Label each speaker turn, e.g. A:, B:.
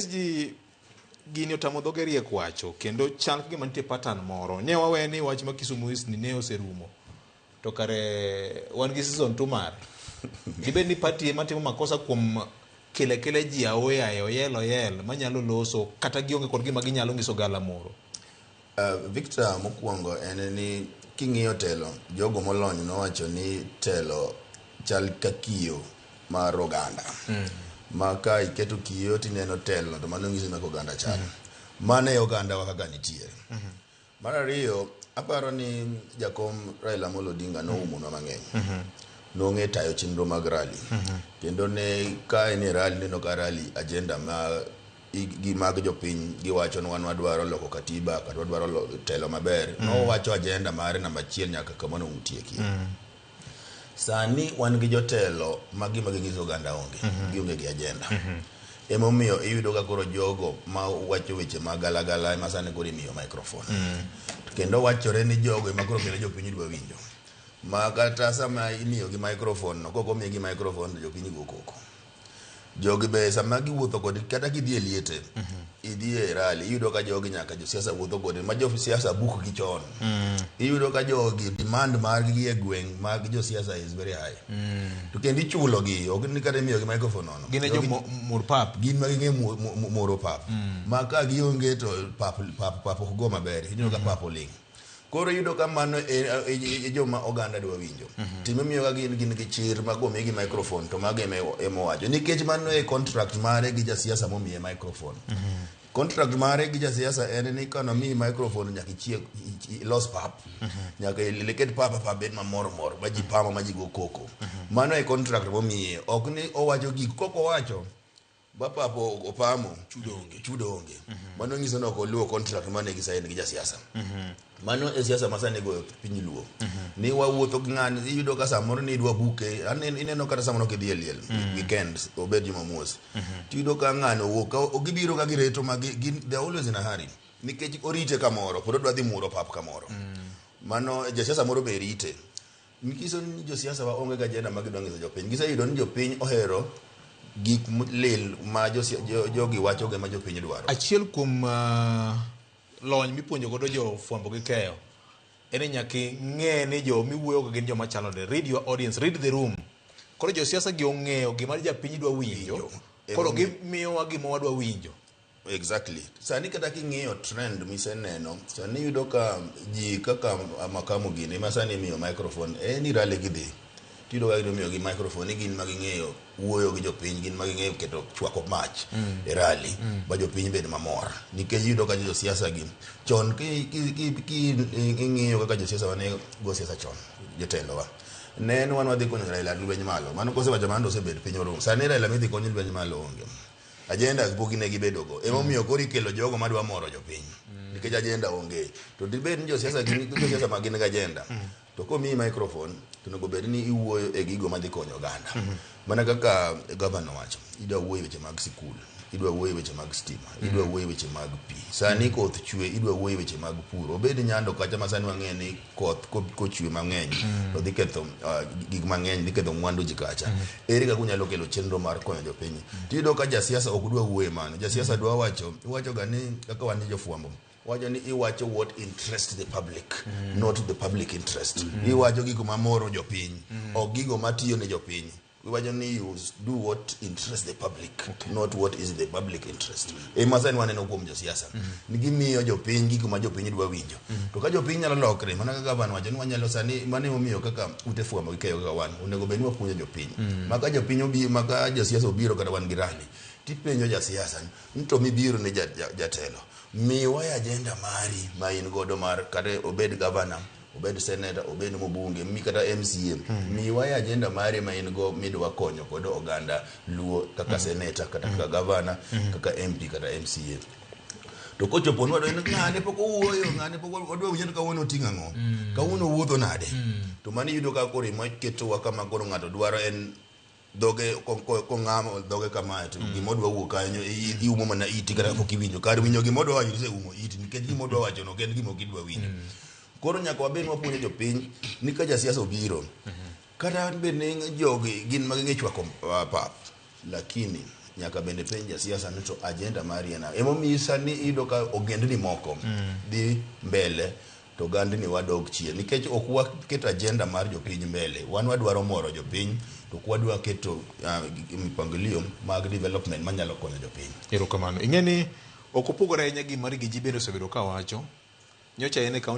A: SG gini otamo dhoge riek wacho kendo chal gima nitie pattern moro. Ne waweni wach ma Kisumu East ni ne oserumo. To kare wan gi season 2 mar. Dibed ni party ema timo makosa kuom kele ji aoyayo yel manyalo loso kata gionge kod gima ginyalo nyiso galamoro.
B: Victor mokwongo en ni king'iyo telo jogo molony nowacho ni telo chal ka kiyo mar oganda. Ma ka iketo kiyo tineno telo to mano nyiso ni oganda chal. Mano e oganda wa kaka nitiere. Mar ariyo aparo ni jakom Raila Amolo Odinga noumonwa mang'eny. Nong'e tayo chenro mag rally. Kendo ne ka en rally neno ka rally agenda ma gi mag jopiny giwacho ni wan wadwaro loko katiba kata wadwaro telo maber. No wacho agenda mare namba 1 nyaka kama no utieki. Sani wan gi jotelo magi nyiso oganda onge. Gionge gi agenda. Emomiyo iyudo ka koro jogo ma wacho weche mag galagala ma sani koro imiyo microphone. Kendo wachore ni jogo ema koro kelo jopiny dwa winjo. Ma kata sama imiyo gi microphone no koko miyo gi microphone jopiny go koko. Jogi be sama giwuotho kod kata gidhi e liete idhi e rally iyudo ka jogi nyaka jo siasa wuotho kod ma jo siasa buk gi chon. Iyudo ka jogi demand mar gi e gweng mag jo siasa is very high. To kendo ichulo gi ok ni kata miyo gi microphone no.
A: Gine jo murpap.
B: Gin ma gin moro pap. Ma ka gionge to pap ok go maber. Iyudo ka pap oling. Koro yudo ka mano e joma oganda dwa winjo. Time miyo ka gin gi chir ma go migi microphone to mage emo wacho nikech mano e contract mare gi ja siasa momiye microphone. Contract mare gi ja siasa en ni kana mi microphone nyaka chiek los pap. Nyaka leket pap bet mamor ma ji pamo ma ji go koko. Mano e contract momiye ok ni owacho gik koko wacho ba papo opamo chudo onge. Mano nyiso ni ok oluwo contract mane gi sign gi ja siasa. Mano e siasa masane go piny luo. Ni wawuotho gi ng'ani iyudo ka samoro ni idwa buke ineno kata samoro kidhi e liel weekend obed Jumamos. Tiyudo ka ng'ani owuok ogibiro ka gireto ma they always in a hurry. Nikech orite kamoro pod odwa dhi muro pap kamoro. Mano ja siasa moro be rite. Nikiso ni jo siasa wa onge ga agenda ma gidwa nyiso jopiny. Giseyudo ni jopiny ohero gik lil ma jogi wacho ga ma jopiny dwaro.
A: Achiel kuom lony mipuonjo godo jo fwambo gi keyo ene nyaki ng'e ni jo miwuoyo go gin joma chalo de read your audience, read the room. Koro jo siasa gi ong'eyo gima japiny dwa winjo koro gimiyowa gima wadwa winjo.
B: Exactly. Sani kata king'iyo trend miseneno sani yudo ka ji kaka makamu gini ma sani miyo microphone ni rale gidhi tido ga miyo gi microphone gin ma ging'eyo wuoyo gi jopiny gin ma ging'eyo keto chwako mach e rally ba jopiny bed mamor nikech yudo ka jo siasa gi chon ki ing'iyo kaka jo siasa wane go siasa chon jotelo wa ne wan wadhi konyo Raila lweny malo mano kosewacho mano osebed piny orum sani Raila midhi konyo lweny malo onge agenda pogine gibedo go emomiyo koro ikelo jogo madwa moro jopiny nikech agenda onge to dibed ni jo siasa ma gin ga agenda to komi microphone to nego bed ni iwuoyo e gigo madhi konyo oganda. Mana kaka governor wacho idwa wuoyo weche mag sikul idwa wuoyo weche mag stima idwa wuoyo weche mag pi sani koth chwe idwa wuoyo weche mag pur obed nyando kata masani wang'e ni koth kochwe mang'eny to dhi ketho gik mang'eny dhi ketho mwandu ji kacha ere kaka unyalo kelo chenro mar konyo jopiny tido ka ja siasa ok dwa wuoyo mano ja siasa dwa wacho ga ni kaka wan jofwambo wacho ni iwacho what interest the public not the public interest iwacho gigo mamoro jopiny ok gigo matiyo ne jopiny wacho ni you do what interest the public not what is the public interest masani waneno kuom jo siasa ni gimiyo jopiny gigo ma jopiny dwa winjo to ka jopiny nyalo lokre mana kaka ban wacho ni wanyalo sani mane omiyo kaka ute fwambo gi keyo kaka wan onego bed ni wapuonjo jopiny maka jopiny maka jo siasa obiro kata wan gi rani tipenjo ja siasa ni to mibiro ne jatelo miwa agenda mari ma in godo mar kata obed governor obed senator obed mbunge mi kata MCA miwa agenda mari ma in go midwa konyo kod oganda luo kaka senator kata kaka governor kaka MP kata MCA to kochopo nwa en ng'ane pok owuoyo ng'ane pok odwa winjo ka wono tinga ng'o ka wono wuotho nade to mani yudo ka koro ma keto wa kama koro ng'ato dwaro en doge ko ng'amo doge kama to gimodwa wuok kanyo iumo mana iti kata pok iwinjo kar winjo gimodwa wacho se umo iti nikech gimodwa wacho no ken gimo kidwa winjo koro nyaka wabed wapuonjo jopiny ni ka ja siasa obiro kata bed ni jogi gin ma ging'e chwako pap lakini nyaka bende penj siasa ni to agenda mari ena emomiyo sani iyudo ka ogendni moko dhi mbele to gandni wadok chien nikech ok waketo agenda mar jopiny mbele. Wan wadwaro moro jopiny to wadwa keto mipangilio mag development manyalo konyo jopiny.
A: Erokamano. Ing'eni ok opogore ahinya gi mari gi ji bende osebedo ka wacho nyocha en e kaunti